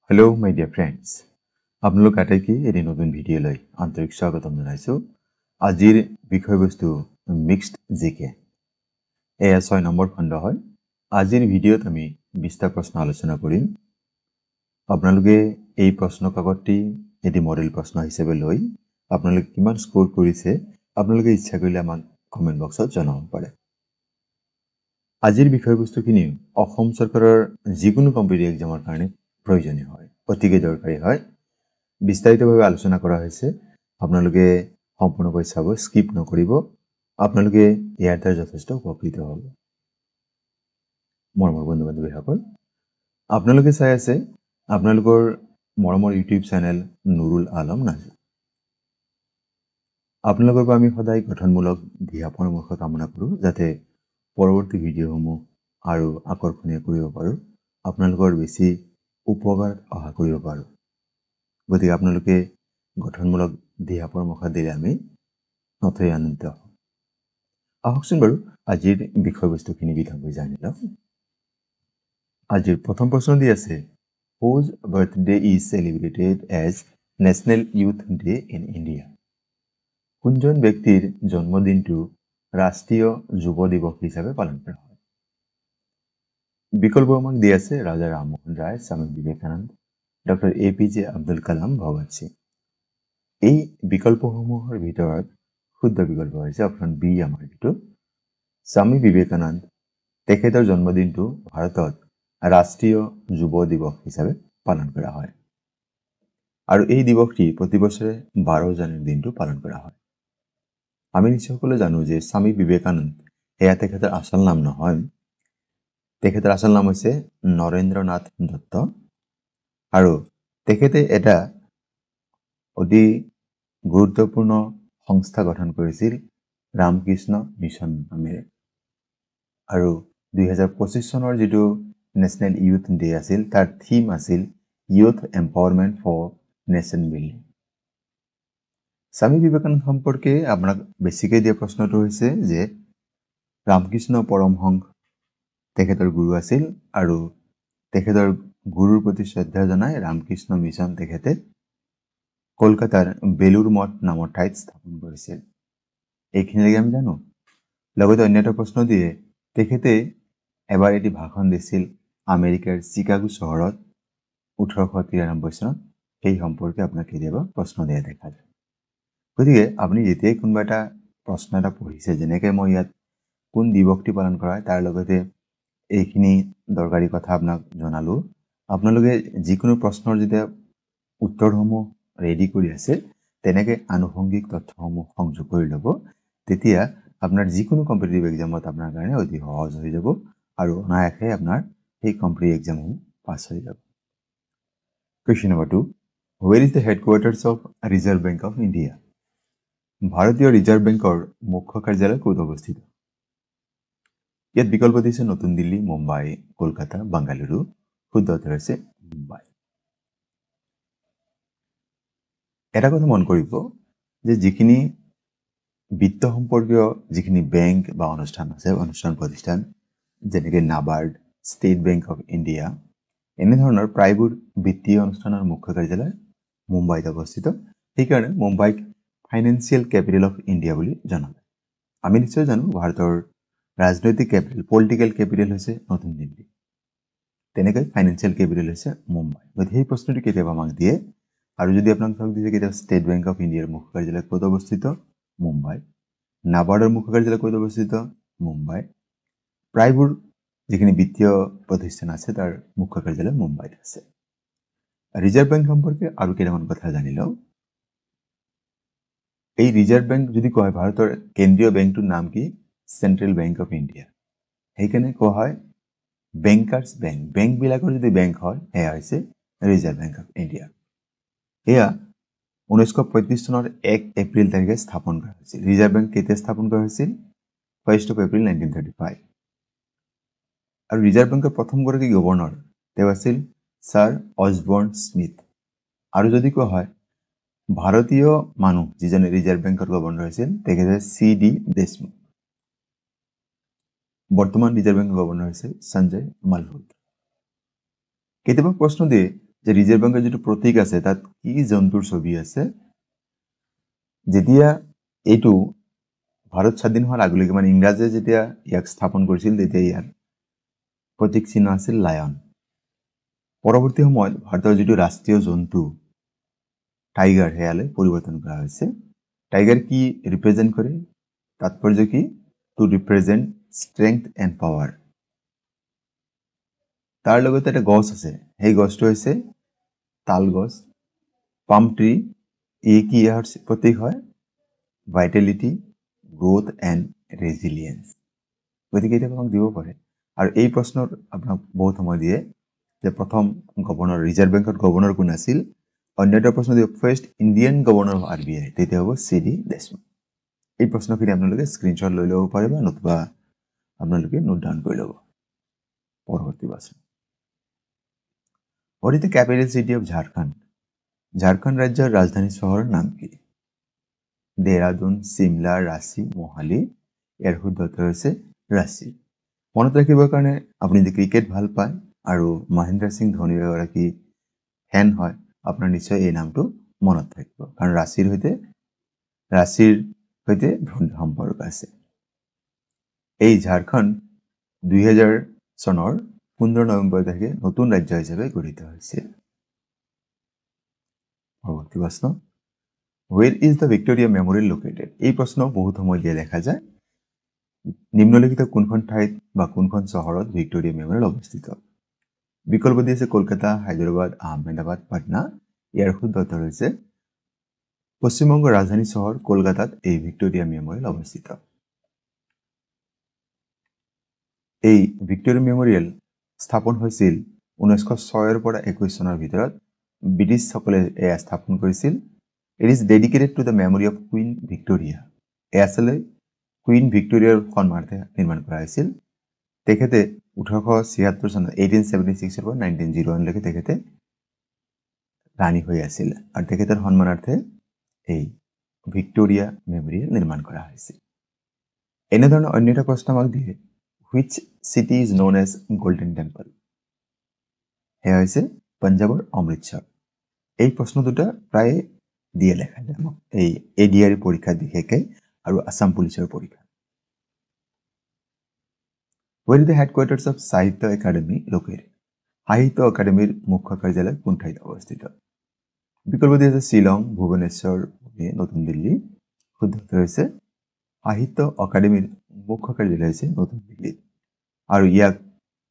Hello, my dear friends. আপোনালোক আটাইকে এটি নতুন ভিডিঅ'লৈ আন্তৰিক স্বাগতম জনাইছো। আজিৰ বিষয়বস্তু মিক্সড জিকে। এয়া 6 নম্বৰ খণ্ড হয়। আজিৰ ভিডিঅ'ত আমি 20টা প্ৰশ্ন আলোচনা কৰিম। আপোনালোকে এই প্ৰশ্ন কাকতটি এটি মডেল প্ৰশ্ন হিচাপে লৈ আপোনালোকে কিমান স্কোৰ কৰিছে আপোনালোকে ইচ্ছা কৰিলে আমাক কমেন্ট বক্সত জনাব পাৰে। আজিৰ বিষয়বস্তুখিনি অসম চৰকাৰৰ যিকোনো কম্পিটিটিভ এক্সামৰ কাৰণে প্ৰয়োজনীয় হয়, অতিকে দৰকাৰী হয়। বিস্তাৰিতভাৱে আলোচনা কৰা হৈছে। আপোনালোকে সম্পূৰ্ণকৈ চাব, স্কিপ নকৰিব। আপোনালোকে ইয়াৰ দ্বাৰা যথেষ্ট উপকৃত হ'ব। মৰমৰ বন্ধু বান্ধৱীসকল, আপোনালোকে চাই আছে আপোনালোকৰ মৰমৰ ইউটিউব চেনেল নুৰুল আলম নাজু। আপোনালোকৰ পৰা আমি সদায় গঠনমূলক দিহা পৰামৰ্শ কামনা কৰোঁ, যাতে পৰৱৰ্তী ভিডিঅ'সমূহ আৰু আকৰ্ষণীয় কৰিব পাৰোঁ, আপোনালোকৰ বেছি উপকাৰ অহা কৰিব পাৰোঁ। গতিকে আপোনালোকে গঠনমূলক দিহা পৰামৰ্শ দিলে আমি নথৈ আনন্দিত হওঁ। আহকচোন বাৰু আজিৰ বিষয়বস্তুখিনি বিতংকৈ জানি লওঁ। আজিৰ প্ৰথম প্ৰশ্নটি আছে, whose birthday is celebrated as National Youth Day in India? কোনজন ব্যক্তিৰ জন্মদিনটো ৰাষ্ট্ৰীয় যুৱ দিৱস হিচাপে পালন কৰা হয়? বিকল্প আমাক দিয়া আছে ৰাজা ৰামমোহন ৰায়, স্বামী বিবেকানন্দ, ডক্টৰ APJ আব্দুল কালাম, ভগৎ সিং। এই বিকল্পসমূহৰ ভিতৰত শুদ্ধ বিকল্প হৈছে অপশ্যন বি আমাৰ এইটো, স্বামী বিবেকানন্দ। তেখেতৰ জন্মদিনটো ভাৰতত ৰাষ্ট্ৰীয় যুৱ দিৱস হিচাপে পালন কৰা হয়। আৰু এই দিৱসটি প্ৰতি বছৰে 12 জানুৱাৰীৰ দিনটো পালন কৰা হয়। আমি নিশ্চয় সকলোৱে জানো যে স্বামী বিবেকানন্দ এয়া তেখেতৰ আচল নাম নহয়। তেখেতৰ আচল নাম হৈছে নৰেন্দ্ৰ নাথ দত্ত। আৰু তেখেতে এটা অতি গুৰুত্বপূৰ্ণ সংস্থা গঠন কৰিছিল, ৰামকৃষ্ণ মিছন নামেৰে। আৰু 2025 চনৰ যিটো নেশ্যনেল ইউথ ডে আছিল, তাৰ থিম আছিল youth empowerment for nation building. Swami Vivekananda সম্পৰ্কে আপোনাক বেছিকৈ দিয়া প্ৰশ্নটো হৈছে যে ৰামকৃষ্ণ পৰমহংস তেখেতৰ গুৰু আছিল, আৰু তেখেতৰ গুৰুৰ প্ৰতি শ্ৰদ্ধা জনাই ৰামকৃষ্ণ মিছন তেখেতে কলকাতাৰ বেলুৰ মঠ নামৰ ঠাইত স্থাপন কৰিছিল। এইখিনিলৈকে আমি জানো। লগতে অন্য এটা প্ৰশ্ন দিয়ে, তেখেতে এবাৰ এটি ভাষণ দিছিল আমেৰিকাৰ চিকাগো চহৰত 1893 চনত। সেই সম্পৰ্কে আপোনাক কেতিয়াবা প্ৰশ্ন দিয়া দেখা যায়। গতিকে আপুনি যেতিয়াই কোনোবা এটা প্ৰশ্ন এটা পঢ়িছে, যেনেকৈ মই ইয়াত কোন দিৱসটি পালন কৰা হয় তাৰ লগতে এইখিনি দৰকাৰী কথা আপোনাক জনালোঁ, আপোনালোকে যিকোনো প্ৰশ্নৰ যেতিয়া উত্তৰসমূহ ৰেডি কৰি আছে তেনেকৈ আনুষংগিক তথ্যসমূহ সংযোগ কৰি ল'ব। তেতিয়া আপোনাৰ যিকোনো কম্পিটিটিভ এক্সামত আপোনাৰ কাৰণে অতি সহজ হৈ যাব, আৰু অনায়াসে আপোনাৰ সেই কম্পিটিটিভ এক্সামসমূহ পাছ হৈ যাব। Question number 2, where is the headquarters of Reserve Bank of India? ভাৰতীয় ৰিজাৰ্ভ বেংকৰ মুখ্য কাৰ্যালয় ক'ত অৱস্থিত? ইয়াত বিকল্প দিছে নতুন দিল্লী, মুম্বাই, কলকাতা, বাংগালুৰু। শুদ্ধ উত্তৰ হৈছে মুম্বাই। এটা কথা মন কৰিব যে যিখিনি বিত্ত সম্পৰ্কীয় যিখিনি বেংক বা অনুষ্ঠান আছে, অনুষ্ঠান প্ৰতিষ্ঠান যেনেকৈ NABARD, state bank of India, এনেধৰণৰ প্ৰায়বোৰ বিত্তীয় অনুষ্ঠানৰ মুখ্য কাৰ্যালয় মুম্বাইত অৱস্থিত। সেইকাৰণে মুম্বাইক ফাইনেন্সিয়েল কেপিটেল অফ ইণ্ডিয়া বুলি জনা যায়। আমি নিশ্চয় জানো ভাৰতৰ ৰাজনৈতিক কেপিটেল, পলিটিকেল কেপিটেল হৈছে নতুন দিল্লী, তেনেকৈ ফাইনেন্সিয়েল কেপিটেল হৈছে মুম্বাই। গতিকে সেই প্ৰশ্নটো কেতিয়াবা আমাক দিয়ে, আৰু যদি আপোনাক ধৰক দিছে কেতিয়াবা ষ্টেট বেংক অফ ইণ্ডিয়াৰ মুখ্য কাৰ্যালয় ক'ত অৱস্থিত? মুম্বাই। নাবাৰ্ডৰ মুখ্য কাৰ্যালয় ক'ত অৱস্থিত? মুম্বাই। প্ৰায়বোৰ যিখিনি বিত্তীয় প্ৰতিষ্ঠান আছে তাৰ মুখ্য কাৰ্যালয় মুম্বাইত আছে। ৰিজাৰ্ভ বেংক সম্পৰ্কে আৰু কেইটামান কথা জানি লওঁ। এই ৰিজাৰ্ভ বেংক যদি কোৱা হয়, ভাৰতৰ কেন্দ্ৰীয় বেংকটোৰ নাম কি? Central bank of India. সেইকাৰণে কোৱা হয় বেংকাৰ্ছ বেংক। বেংকবিলাকৰ যদি বেংক হয় সেয়া হৈছে ৰিজাৰ্ভ বেংক অফ ইণ্ডিয়া। এয়া 1935 চনৰ 1 এপ্ৰিল তাৰিখে স্থাপন কৰা হৈছিল। ৰিজাৰ্ভ বেংক কেতিয়া স্থাপন কৰা হৈছিল? 1 এপ্ৰিল 1935। আৰু ৰিজাৰ্ভ বেংকৰ প্ৰথমগৰাকী গভৰ্ণৰ তেওঁ আছিল ছাৰ অছবৰ্ণ স্মিথ। আৰু যদি কোৱা হয় ভাৰতীয় মানুহ যিজনে ৰিজাৰ্ভ বেংকৰ গভৰ্ণৰ হৈছিল, তেখেতে CD দেশমুখ। বৰ্তমান ৰিজাৰ্ভ বেংকৰ গভৰ্ণৰ হৈছে সঞ্জয় মালহোত্ৰা। কেতিয়াবা প্ৰশ্ন দিয়ে যে ৰিজাৰ্ভ বেংকৰ যেটো প্ৰতীক আছে তাত কি জন্তুৰ ছবি আছে যেতিয়া এইটো ভাৰত স্বাধীন হোৱাৰ আগলৈকে মানে ইংৰাজে যেতিয়া ইয়াক স্থাপন কৰিছিল তেতিয়া ইয়াৰ প্ৰতীক চিহ্ন আছিল লায়ন পৰৱৰ্তী সময়ত ভাৰতৰ যেটো ৰাষ্ট্ৰীয় জন্তু টাইগাৰ হেয়ালে পৰিৱৰ্তন কৰা হৈছে টাইগাৰ কি ৰিপ্ৰেজেন্ট কৰে তাৎপৰ্য কি to represent strength and power তাৰ লগতে এটা গছ আছে সেই গছটো হৈছে তাল গছ পাম ট্ৰি এই কি ইয়াৰ প্ৰতীক হয় ভাইটেলিটি গ্ৰোথ এণ্ড ৰেজিলিয়েন্স গতিকে এটা আপোনাক দিব পাৰে আৰু এই প্ৰশ্নৰ আপোনাক বহুত সময় দিয়ে যে প্ৰথম গভৰ্ণৰ ৰিজাৰ্ভ বেংকৰ গভৰ্ণৰ কোন আছিল অন্যটা প্ৰশ্ন দিব first Indian governor of RBI তেতিয়া হ'ব সিডি দেশমুখ এই প্ৰশ্নখিনি আপোনালোকে স্ক্ৰীনশ্বট লৈ ল'ব পাৰে বা নতুবা আপোনালোকে নোট ডাউন কৰি ল'ব পৰৱৰ্তী প্ৰশ্ন What is the capital city of Jharkhand? Jharkhand ৰাজ্যৰ ৰাজধানী চহৰৰ নাম কি দেহৰাদুন সিমলা ৰাঁচী মোহালি ইয়াৰ শুদ্ধ উত্তৰ হৈছে ৰাঁচী মনত ৰাখিবৰ কাৰণে আপুনি যদি ক্ৰিকেট ভাল পায় আৰু মহেন্দ্ৰ সিং ধোনীৰ এগৰাকী ফেন হয় আপোনাৰ নিশ্চয় এই নামটো মনত থাকিব কাৰণ ৰাঁচীৰ সৈতে সম্পৰ্ক আছে এই ঝাৰখণ্ড 2000 চনৰ 15 নৱেম্বৰ তাৰিখে নতুন ৰাজ্য হিচাপে গঠিত হৈছিল পৰৱৰ্তী প্ৰশ্ন Where is the Victoria Memorial located? এই প্ৰশ্ন বহুত সময় দিয়ে দেখা যায় নিম্নলিখিত কোনখন ঠাইত বা কোনখন চহৰত ভিক্টোৰিয়া মেমৰিয়েল অৱস্থিত বিকল্প দি আছে কলকাতা হায়দৰাবাদ আহমেদাবাদ পাটনা ইয়াৰ শুদ্ধ উত্তৰ হৈছে পশ্চিমবংগৰ ৰাজধানী চহৰ কলকাতাত এই ভিক্টোৰিয়া মেমৰিয়েল অৱস্থিত এই ভিক্টোৰিয়া মেমৰিয়েল স্থাপন হৈছিল 1906 ৰ পৰা 21 চনৰ ভিতৰত ব্ৰিটিছ সকলে এয়া স্থাপন কৰিছিল It is dedicated to the memory of Queen Victoria. আসলে কুইন ভিক্টোৰিয়াৰ সন্মানাৰ্থে নিৰ্মাণ কৰা হৈছিল তেখেতে 1876 চনত 1876 ৰ পৰা 1901 লৈকে তেখেতে ৰাণী হৈ আছিল আৰু তেখেতৰ সন্মানাৰ্থে এই ভিক্টোৰিয়া মেমৰিয়েল নিৰ্মাণ কৰা হৈছিল এনে ধৰণৰ অন্য এটা প্ৰশ্ন আমাক দিয়ে Which city is known as Golden Temple? এয়া হৈছে পঞ্জাবৰ অমৃতসৰ এই প্ৰশ্ন দুটা প্ৰায় দিয়ে লেখা যায় এই এডিআৰ পৰীক্ষা বিশেষকৈ আৰু আসাম পুলিচৰ পৰীক্ষা Where is the headquarters of Sahitya Academy located? সাহিত্য একাডেমীৰ মুখ্য কাৰ্যালয় কোন ঠাইত অৱস্থিত বিকল্প দি আছে শিলং ভুৱনেশ্বৰ নতুন দিল্লী শুদ্ধ উত্তৰ হৈছে সাহিত্য একাডেমীৰ মুখ্য কাৰ্যালয় হৈছে নতুন দিল্লীত আৰু ইয়াক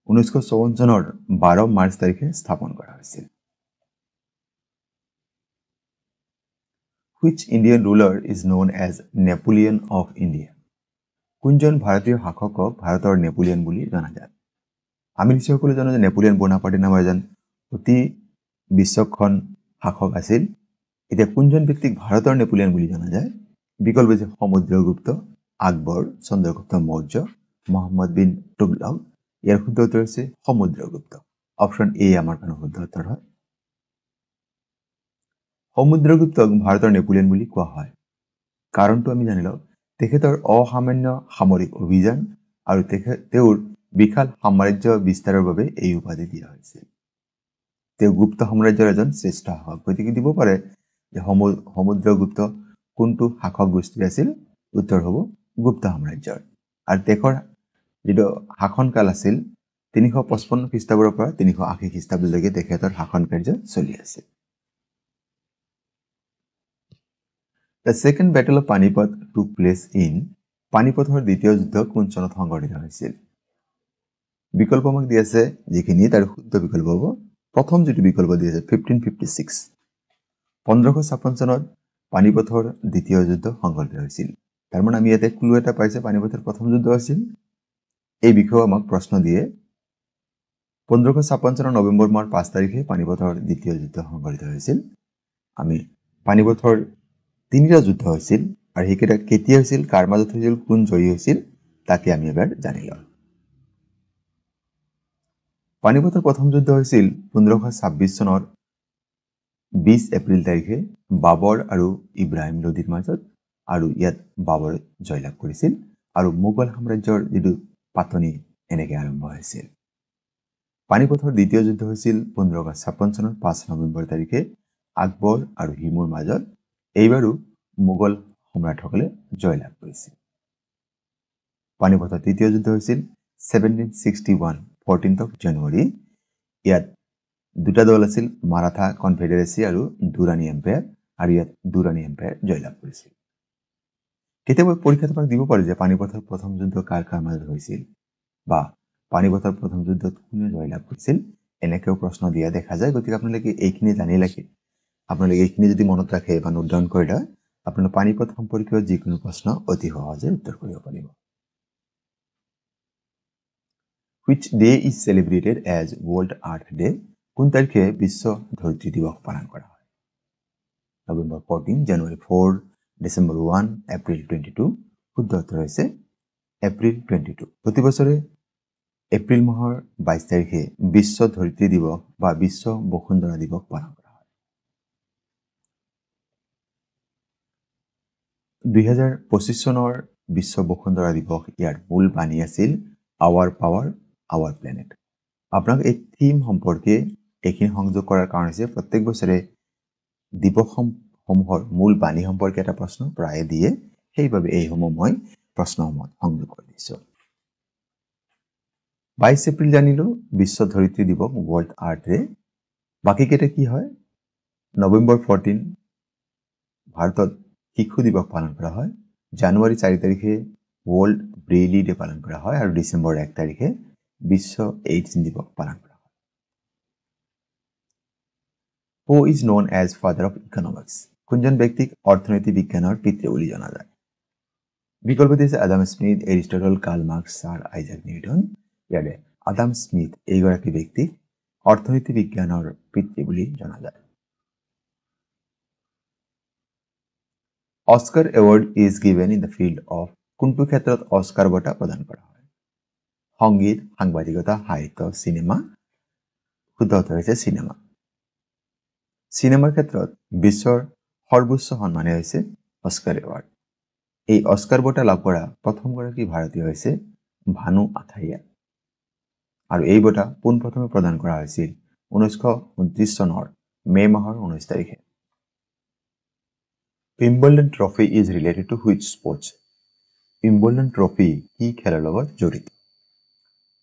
1954 চনৰ 12 মাৰ্চ তাৰিখে স্থাপন কৰা হৈছিল Which Indian ruler is known as Napoleon of India? কোনজন ভাৰতীয় শাসকক ভাৰতৰ নেপোলিয়ন বুলি জনা যায় আমি নিশ্চয়কৈ জানো যে নেপোলিয়ন বোনাপাৰ্টে নামৰ এজন অতি বিচক্ষণ শাসক আছিল এতিয়া কোনজন ব্যক্তিক ভাৰতৰ নেপোলিয়ন বুলি জনা যায় বিকল্প যে সমুদ্ৰগুপ্ত আকবৰ চন্দ্ৰগুপ্ত মৌৰ্য মোহাম্মদ বিন তুগলক ইয়াৰ শুদ্ধ উত্তৰ হৈছে সমুদ্ৰগুপ্ত অপচন এ আমাৰ কাৰণে শুদ্ধ উত্তৰ হয় সমুদ্ৰগুপ্তক ভাৰতৰ নেপোলিয়ন বুলি কোৱা হয় কাৰণটো আমি জানিলো তেখেতৰ অসামান্য সামৰিক অভিযান আৰু তেওঁৰ বিশাল সাম্ৰাজ্য বিস্তাৰৰ বাবে এই উপাধি দিয়া হৈছিল তেওঁ গুপ্ত সাম্ৰাজ্যৰ এজন শ্ৰেষ্ঠ শাসক গতিকে দিব পাৰে যে সমুদ্ৰগুপ্ত কোনটো শাসক গোষ্ঠী আছিল উত্তৰ হ'ব গুপ্ত সাম্ৰাজ্যৰ আৰু তেখেতৰ যেটো শাসনকাল আছিল 355 খ্ৰীষ্টাব্দৰ পৰা 380 খ্ৰীষ্টাব্দলৈকে তেখেতৰ শাসন কাৰ্য চলি আছিল The second battle of Panipat took place in পানিপথৰ দ্বিতীয় যুদ্ধ কোন চনত সংঘটিত হৈছিল বিকল্প আমাক দি আছে যিখিনি তাৰ শুদ্ধ বিকল্প হ'ব প্ৰথম যেটো বিকল্প দি আছে 1556 1556 চনত পানিপথৰ দ্বিতীয় যুদ্ধ সংঘটিত হৈছিল তাৰ মানে আমি ইয়াতে ক্লু এটা পাইছে পানিপথৰ প্ৰথম যুদ্ধ আছিল এই বিষয়ে আমাক প্ৰশ্ন দিয়ে 1556 চনৰ নৱেম্বৰ মাহৰ 5 তাৰিখে পানিপথৰ দ্বিতীয় যুদ্ধ সংঘটিত হৈছিল আমি পানিপথৰ তিনিটা যুদ্ধ হৈছিল আৰু হেকেটা কেতিয়া হৈছিল কাৰ মাজত হৈছিল কোন জয়ী হৈছিল তাকে আমি এবাৰ জানিলো পানিপথৰ প্ৰথম যুদ্ধ হৈছিল 1526 চনৰ 20 এপ্ৰিল তাৰিখে বাবৰ আৰু ইব্ৰাহিম লোদিৰ মাজত আৰু ইয়াত বাবৰে জয়লাভ কৰিছিল আৰু মোগল সাম্ৰাজ্যৰ যেটো পাতনি এনেকৈ আৰম্ভ হৈছিল পানিপথৰ দ্বিতীয় যুদ্ধ হৈছিল 1556 চনৰ 5 নৱেম্বৰ তাৰিখে আকবৰ আৰু হিমুৰ মাজত। এইবাৰো মোগল সম্ৰাটসকলে জয়লাভ কৰিছিল। পানিপথৰ তৃতীয় যুদ্ধ হৈছিল 1761 14th জানুৱাৰী। ইয়াত দুটা দল আছিল, মাৰাঠা কনফেডাৰেচি আৰু দুৰাণী এম্পায়াৰ, আৰু ইয়াত দুৰাণী এম্পায়াৰ জয়লাভ কৰিছিল। কেতিয়াবা পৰীক্ষাত আপোনাক দিব পাৰে যে পানিপথৰ প্ৰথম যুদ্ধ কাৰ কাৰ মাজত হৈছিল বা পানিপথৰ প্ৰথম যুদ্ধত কোনে জয়লাভ কৰিছিল, এনেকেও প্ৰশ্ন দিয়া দেখা যায়। গতিকে আপোনালোকে এইখিনি জানি ৰাখি আপোনালোকে এইখিনি যদি মনত ৰাখে বা নোট ডাউন কৰি লয়, আপোনালোকে পানিপথ সম্পৰ্কীয় যিকোনো প্ৰশ্ন অতি সহজে উত্তৰ কৰিব পাৰিব। Which day is celebrated as World Earth Day? কোন তাৰিখে বিশ্ব ধৰিত্ৰী দিৱস পালন কৰা হয়? নৱেম্বৰ 14, জানুৱাৰী 4, ডিচেম্বৰ 1, এপ্ৰিল 22। শুদ্ধ উত্তৰ হৈছে এপ্ৰিল 22। প্ৰতি বছৰে এপ্ৰিল মাহৰ 22 তাৰিখে বিশ্ব ধৰিত্ৰী দিৱস বা বিশ্ব বসুন্ধৰা দিৱস পালন কৰা হয়। 2025 চনৰ বিশ্ব বসুন্ধৰা দিৱস ইয়াৰ মূল বাণী আছিল আৱাৰ পাৱাৰ আৱাৰ প্লেনেট। আপোনাক এই থিম সম্পৰ্কে এইখিনি সংযোগ কৰাৰ কাৰণ হৈছে প্ৰত্যেক বছৰে দিৱসসমূহৰ মূল বাণী সম্পৰ্কে এটা প্ৰশ্ন প্ৰায়ে দিয়ে, সেইবাবে এইসমূহ মই প্ৰশ্নসমূহত সংযোগ কৰি দিছোঁ। 22 এপ্ৰিল জানিলো বিশ্ব ধৰিত্ৰী দিৱস ৱৰ্ল্ড আৰ্থ ডে। বাকী কেইটা কি হয়? নৱেম্বৰ 14 ভাৰতত শিশু দিৱস পালন কৰা হয়, জানুৱাৰী 4 তাৰিখে ৱৰ্ল্ড ব্ৰেইলি ডে পালন কৰা হয়, আৰু ডিচেম্বৰ 1 তাৰিখে বিশ্ব এইডছ দিৱস পালন কৰা হয়। Who is known as father of economics? কোনজন ব্যক্তিক অৰ্থনীতি বিজ্ঞানৰ পিতৃ বুলি জনা যায়? বিকল্প দিছে Adam Smith, Aristotle, Karl Marx, sir Isaac Newton. ইয়াৰে আদাম স্মিথ এইগৰাকী ব্যক্তিক অৰ্থনীতি বিজ্ঞানৰ পিতৃ বুলি জনা যায়। Oscar award is given in the field of কোনটো ক্ষেত্ৰত অস্কাৰ বঁটা প্ৰদান কৰা হয়? সংগীত, সাংবাদিকতা, সাহিত্য, চিনেমা। শুদ্ধ উত্তৰ হৈছে চিনেমা। চিনেমাৰ ক্ষেত্ৰত বিশ্বৰ সৰ্বোচ্চ সন্মানে হৈছে অস্কাৰ এৱাৰ্ড। এই অস্কাৰ বঁটা লাভ কৰা প্ৰথমগৰাকী ভাৰতীয় হৈছে ভানু আথাইয়া, আৰু এই বঁটা পোনপ্ৰথমে প্ৰদান কৰা হৈছিল 1929 চনৰ মে মাহৰ 19 তাৰিখে। Wimbledon trophy is related to which sports? Wimbledon trophy কি খেলৰ লগত জড়িত?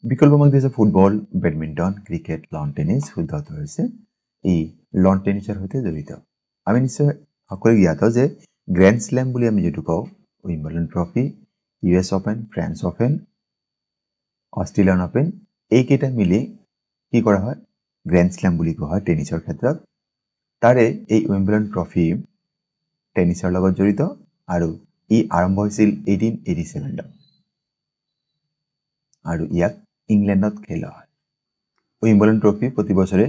বিকল্প আমাক দিছে football, badminton, cricket, lawn tennis. শুদ্ধ উত্তৰ হৈছে ই লন টেনিছৰ সৈতে জড়িত। আমি নিশ্চয় সকলোৱে জ্ঞাত যে গ্ৰেণ্ড শ্লেম বুলি আমি যিটো কওঁ, Wimbledon trophy, US open, French open, Australian open, এইকেইটা মিলি কি কৰা হয়? গ্ৰেণ্ড শ্লেম বুলি কোৱা হয় টেনিছৰ ক্ষেত্ৰত। তাৰে এই উইম্বলডন ট্ৰফি টেনিছৰ লগত জড়িত, আৰু ই আৰম্ভ হৈছিল 1887 আৰু ইয়াক ইংলেণ্ডত খেলা হয়। উইম্বলডন ট্ৰফি প্ৰতি বছৰে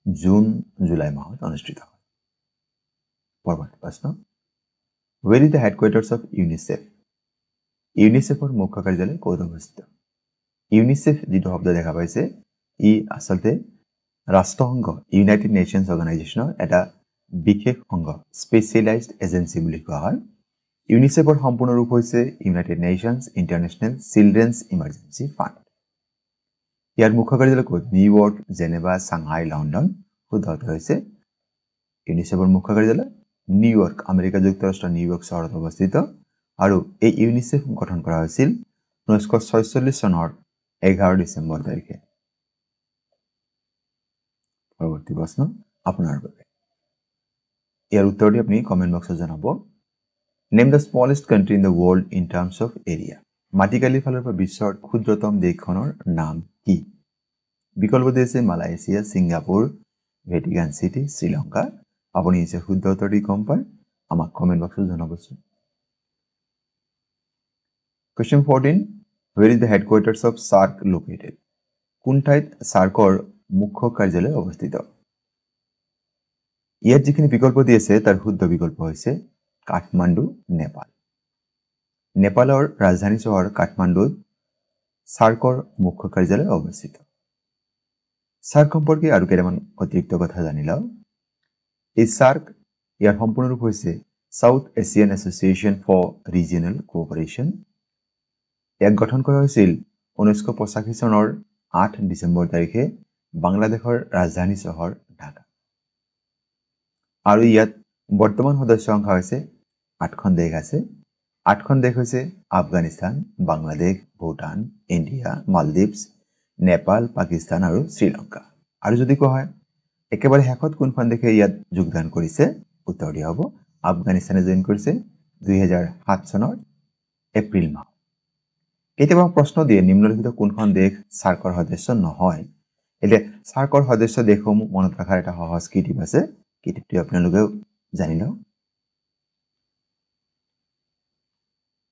জুন জুলাই মাহত অনুষ্ঠিত হয়। পৰৱৰ্তী প্ৰশ্ন, where is the headquarters of UNICEF? ইউনিচেফৰ মুখ্য কাৰ্যালয় ক'ত অৱস্থিত? ইউনিচেফ যিটো শব্দ দেখা পাইছে, ই আচলতে ৰাষ্ট্ৰসংঘ ইউনাইটেড নেশ্যনছ অৰ্গেনাইজেশ্যনৰ এটা বিশেষ অংগ, স্পেচিয়েলাইজড এজেঞ্চি বুলি কোৱা হয়। ইউনিচেফৰ সম্পূৰ্ণ ৰূপ হৈছে United Nations International Children's Emergency Fund. ইয়াৰ মুখ্য কাৰ্যালয় ক'ত? New York, Geneva, Shanghai, London. শুদ্ধ উত্তৰ হৈছে ইউনিচেফৰ মুখ্য কাৰ্যালয় নিউয়ৰ্ক, আমেৰিকা যুক্তৰাষ্ট্ৰৰ নিউয়ৰ্ক চহৰত অৱস্থিত, আৰু এই ইউনিচেফ গঠন কৰা হৈছিল 1946 চনৰ 11 ডিচেম্বৰ তাৰিখে। পৰৱৰ্তী প্ৰশ্ন আপোনাৰ বাবে। ইয়াৰ উত্তৰ দি আপুনি কমেণ্ট বক্সত জনাব। Name the smallest country in the world in terms of area. মাটিকালিৰ ফালৰ পৰা বিশ্বৰ ক্ষুদ্ৰতম দেশখনৰ নাম কি? বিকল্প দিছে Malaysia, Singapore, Vatican City, Sri Lanka. আপুনি নিশ্চয় শুদ্ধ উত্তৰ দি গম পায়, আমাক কমেণ্ট বক্সত জনাবচোন। Question 14, where is the headquarters of SAARC located? কোন ঠাইত সাৰ্কৰ মুখ্য কাৰ্যালয় অৱস্থিত? ইয়াত যিখিনি বিকল্প দি আছে তাৰ শুদ্ধ বিকল্প হৈছে কাঠমাণ্ডু, নেপাল। নেপালৰ ৰাজধানী চহৰ কাঠমাণ্ডুত সাৰ্কৰ মুখ্য কাৰ্যালয় অৱস্থিত। সাৰ্ক সম্পৰ্কে আৰু কেইটামান অতিৰিক্ত কথা জানি লওঁ। এই সাৰ্ক ইয়াৰ সম্পূৰ্ণ ৰূপ হৈছে South Asian association for regional cooperation. ইয়াক গঠন কৰা হৈছিল 1985 চনৰ 8 ডিচেম্বৰ তাৰিখে বাংলাদেশৰ ৰাজধানী চহৰ ঢাকা আৰু ইয়াত বৰ্তমান সদস্য সংখ্যা হৈছে 8খন দেশ আছে 8খন দেশ হৈছে আফগানিস্তান বাংলাদেশ ভুটান ইন্ডিয়া মালদ্বীপছ নেপাল পাকিস্তান আৰু শ্ৰীলংকা আৰু যদি কোৱা হয় একেবাৰে শেষত কোনখন দেশে ইয়াত যোগদান কৰিছে উত্তৰ দিয়া হ'ব আফগানিস্তানে জইন কৰিছে 2007 চনৰ এপ্ৰিল মাহ কেতিয়াবা প্ৰশ্ন দিয়ে নিম্নলিখিত কোনখন দেশ সাৰ্কৰ সদস্য নহয় এলে সাৰ্কৰ সদস্য দেশসমূহ মনত ৰাখাৰ এটা সহজ কি টিপ আছে কি টিপটো আপোনালোকে জানি লওক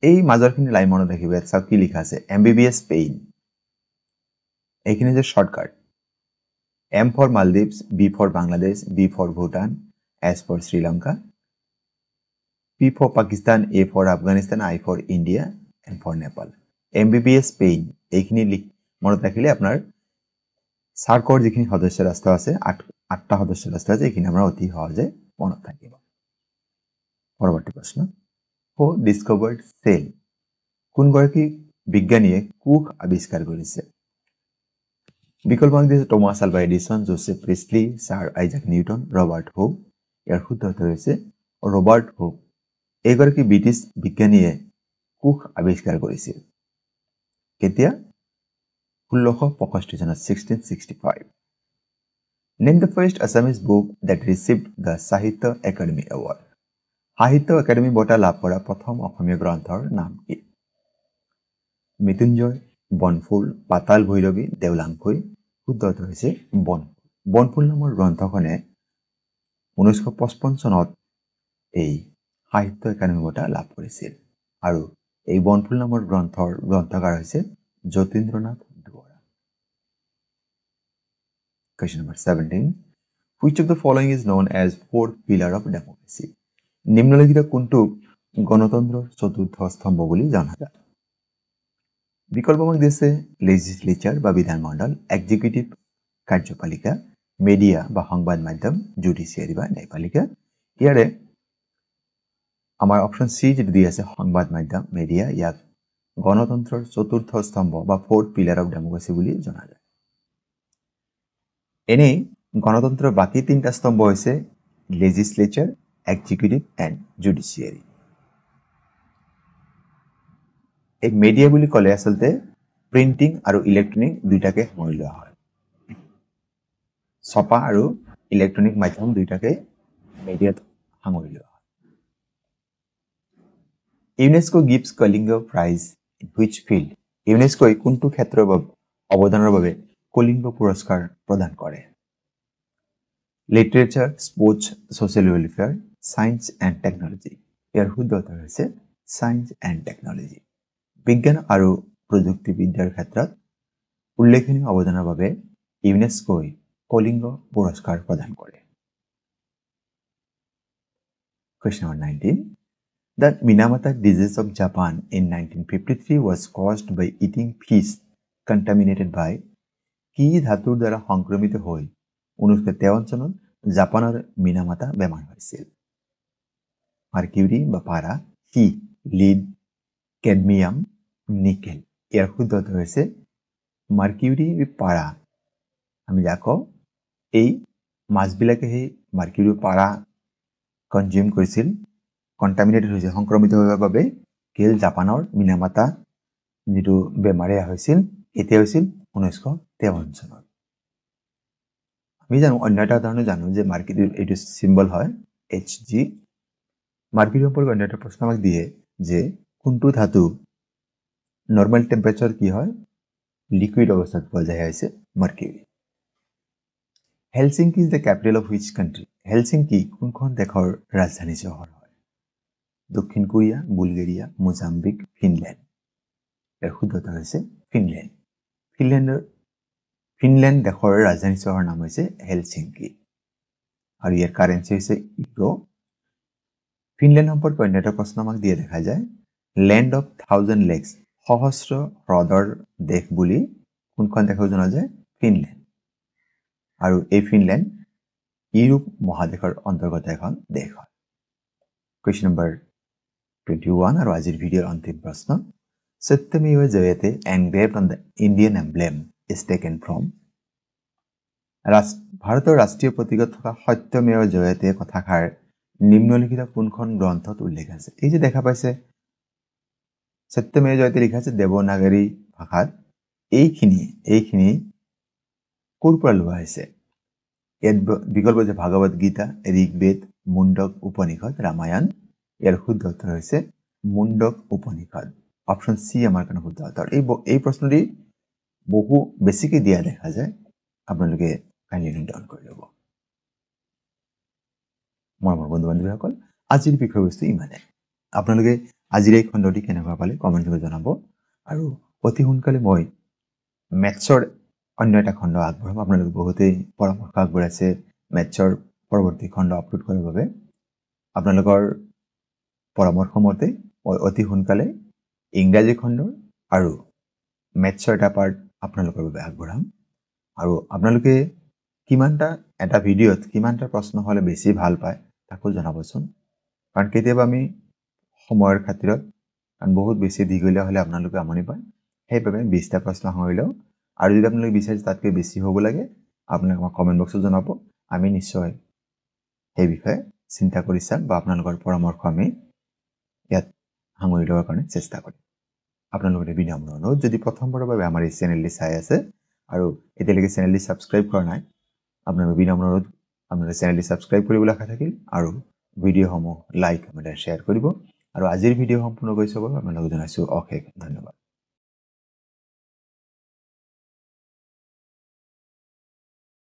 এই মাজৰখিনি লাইন মনত ৰাখিব ইয়াত চাওক কি লিখা আছে MBBS স্পেইন এইখিনি যে shortcut M for Maldives B for Bangladesh B for Bhutan S for Sri Lanka P for Pakistan A for Afghanistan I for India and for Nepal MBBS Spain এইখিনি মনত ৰাখিলে আপোনাৰ সাৰ্কৰ যিখিনি সদস্য ৰাষ্ট্ৰ আছে 8টা সদস্য ৰাষ্ট্ৰ আছে এইখিনি আমাৰ অতি সহজে মনত থাকিব পৰৱৰ্তী প্ৰশ্ন Who discovered cell কোন গৰাকী বিজ্ঞানীয়ে কোষ আৱিষ্কাৰ কৰিছে বিকল্প দিছে Thomas Alva Edison Joseph Priestley sir Isaac Newton Robert Hooke ইয়াৰ শুদ্ধ উত্তৰ হৈছে ৰবাৰ্ট হুক এই গৰাকী ব্ৰিটিছ বিজ্ঞানীয়ে কোষ আৱিষ্কাৰ কৰিছিল কেতিয়া 1665 চনত 1665 Name the first Assamese book that received the Sahitya Academy Award সাহিত্য একাডেমি বঁটা লাভ কৰা প্ৰথম অসমীয়া গ্ৰন্থৰ নাম কি মৃত্যুঞ্জয় বনফুল পাতাল ভৈৰৱী দেওলাংখৈ শুদ্ধ উত্তৰ হৈছে বনফুল নামৰ গ্ৰন্থখনে 1955 চনত এই সাহিত্য একাডেমি বঁটা লাভ কৰিছিল আৰু এই বনফুল নামৰ গ্ৰন্থকাৰ হৈছে জ্যোতিন্দ্ৰনাথ Duwara Question number 17 Which of the following is known as fourth pillar of democracy নিম্নলিখিত কোনটো গণতন্ত্ৰৰ চতুৰ্থ স্তম্ভ বুলি জনা যায় বিকল্পমাক দিছে লেজিসলেচাৰ বা বিধানমণ্ডল এক্সিকিউটিভ কাৰ্যপালিকা মিডিয়া বা সংবাদ মাধ্যম জুডিচিয়াৰী বা ন্যায়পালিকা ইয়াৰে আমাৰ অপচন সি যেটো দি আছে সংবাদ মাধ্যম মিডিয়া ইয়াক গণতন্ত্ৰৰ চতুৰ্থ স্তম্ভ বা ফোৰ্থ পিলাৰ অফ ডেমোক্ৰেসি বুলি জনা যায় এনে গণতন্ত্ৰৰ বাকি তিনটা স্তম্ভ হৈছে লেজিসলেচাৰ এক্সিকিউটিভ এণ্ড জুডিচিয়াৰী এই মিডিয়া বুলি ক'লে আসলতে প্ৰিন্টিং আৰু ইলেক্ট্ৰনিক দুইটাকে সামৰি লোৱা হয় ছপা আৰু ইলেক্ট্ৰনিক মাধ্যম দুইটাকে মিডিয়াত সামৰি লোৱা হয় UNESCO gives Kalinga prize in which field UNESCO কোনটো ক্ষেত্ৰৰ অৱদানৰ বাবে কলিঙ্গ পুৰস্কাৰ প্ৰদান কৰে literature sports social welfare science and technology ইয়াৰ শুদ্ধ উত্তৰ হৈছে সায়েন্স এণ্ড টেকনলজি বিজ্ঞান আৰু প্ৰযুক্তিবিদ্যাৰ ক্ষেত্ৰত উল্লেখনীয় অৱদানৰ বাবে ইউনেস্কোই কলিঙ্গ পুৰস্কাৰ প্ৰদান কৰে Question number 19 The Minamata disease of Japan in 1953 was caused by eating fish contaminated by কি ধাতুৰ দ্বাৰা সংক্ৰমিত হৈ 1953 চনত জাপানৰ মিনামাতা বেমাৰ হৈছিল মাৰ্কিউৰি বা পাৰা হি লিড কেডমিয়াম নিকেল ইয়াৰ শুদ্ধ উত্তৰ হৈছে মাৰ্কিউৰি পাৰা আমি যাক এই মাছবিলাকে সেই মাৰ্কিউৰি পাৰা কনজিউম কৰিছিল কন্টামিনেটেড হৈছে সংক্ৰমিত হোৱাৰ বাবে কেল জাপানৰ মিনামাতা যেটো বেমাৰে হৈছিল এতিয়া হৈছিল 1953 চনত আমি জানো অন্য এটা উদাহৰণ জানো যে মাৰ্কিউৰি এইটো সিম্বল হয় Hg মাৰ্কিউৰি সম্পৰ্কে অন্য এটা প্ৰশ্ন আমাক দিয়ে যে কোনটো ধাতু নৰমাল টেম্পাৰেচাৰ কি হয় লিকুইড অবস্থাত পোৱা যায় আছে mercury Helsinki is the capital of which country Helsinki কোনখন দেশৰ ৰাজধানী চহৰ হয় দক্ষিণ কোৰিয়া বুলগেৰিয়া মোজাম্বিক ফিনল্যান্ড এৰ শুদ্ধ উত্তৰ হৈছে ফিনল্যান্ড ফিনল্যান্ড দেশৰ ৰাজধানী চহৰৰ নাম হৈছে হেলসিংকি আৰু ইয়াৰ কাৰেন্সি হৈছে ইউৰো ফিনল্যান্ড সম্পৰ্কে অন্য এটা প্ৰশ্ন আমাক দিয়ে দেখা যায় ল্যান্ড অফ থাউজেন্ড লেকস সহস্ৰ হ্ৰদৰ দেশ বুলি কোনখন দেশক জনা যায় ফিনল্যান্ড আৰু এই ফিনল্যান্ড ইউৰোপ মহাদেশৰ অন্তৰ্গত এখন দেশ হয় Question number 21 আৰু আজিৰ ভিডিঅ'ৰ অন্তিম প্ৰশ্ন সত্যমেव जयते engraved on the Indian emblem is taken from ভাৰতৰ ৰাষ্ট্ৰীয় প্ৰতীকত থকা সত্যমেৱ জয়তে কথাষাৰ নিম্নলিখিত কোনখন গ্ৰন্থত উল্লেখ আছে এই যে দেখা পাইছে সত্যমেৱ জয়তে লিখা আছে দেৱনাগৰী ভাষাত এইখিনি ক'ৰ পৰা লোৱা হৈছে ইয়াত বিকল্প যে ভাগৱত গীতা ঋগ্বেদ মুণ্ডক উপনিষদ ৰামায়ণ ইয়াৰ শুদ্ধ উত্তৰ হৈছে মুণ্ডক উপনিষদ অপশ্যন সি আমাৰ কাৰণে শুদ্ধ উত্তৰ এই প্ৰশ্নটি বহু বেছিকৈ দিয়া দেখা যায় আপোনালোকে কাইণ্ডলি নোট ডাউন কৰি ল'ব মৰমৰ বন্ধু বান্ধৱীসকল আজিৰ বিষয়বস্তু ইমানে আপোনালোকে আজিৰ এই খণ্ডটি কেনেকুৱা পালে কমেণ্ট কৰি জনাব আৰু অতি সোনকালে মই মেথছৰ অন্য এটা খণ্ড আগবঢ়াম আপোনালোকে বহুতেই পৰামৰ্শ আগবঢ়াইছে মেথছৰ পৰৱৰ্তী খণ্ড আপলোড কৰাৰ বাবে আপোনালোকৰ পৰামৰ্শ মতে মই অতি সোনকালে ইংৰাজী খণ্ডৰ আৰু মেথছৰ এটা পাৰ্ট আপোনালোকৰ বাবে আগবঢ়াম আৰু আপোনালোকে কিমানটা এটা ভিডিঅ'ত কিমানটা প্ৰশ্ন হ'লে বেছি ভাল পায় তাকো জনাবচোন কাৰণ কেতিয়াবা আমি সময়ৰ খাতিৰত কাৰণ বহুত বেছি দীঘলীয়া হ'লে আপোনালোকে আমনি পায় সেইবাবে 20টা প্ৰশ্ন হৈ লওঁ আৰু যদি আপোনালোকে বিচাৰে তাতকৈ বেছি হ'ব লাগে আপোনালোকে আমাক কমেণ্ট বক্সত জনাব আমি নিশ্চয় সেই বিষয়ে চিন্তা কৰি চাম বা আপোনালোকৰ পৰামৰ্শ আমি ইয়াত সাঙুৰি লোৱাৰ কাৰণে চেষ্টা কৰিম আপোনালোকৰ বিনম্ৰ অনুৰোধ যদি প্ৰথমবাৰৰ বাবে আমাৰ এই চেনেলটি চাই আছে আৰু এতিয়ালৈকে চেনেলটি ছাবস্ক্ৰাইব কৰা নাই আপোনালোকৰ বিনম্ৰ অনুৰোধ আপোনালোকে চেনেলটি ছাবস্ক্ৰাইব কৰিবলৈ আশা থাকিল আৰু ভিডিঅ'সমূহ লাইক কমেণ্ট শ্বেয়াৰ কৰিব আৰু আজিৰ ভিডিঅ' সম্পূৰ্ণ কৰি চাবলৈ আপোনালোকক জনাইছোঁ অশেষ ধন্যবাদ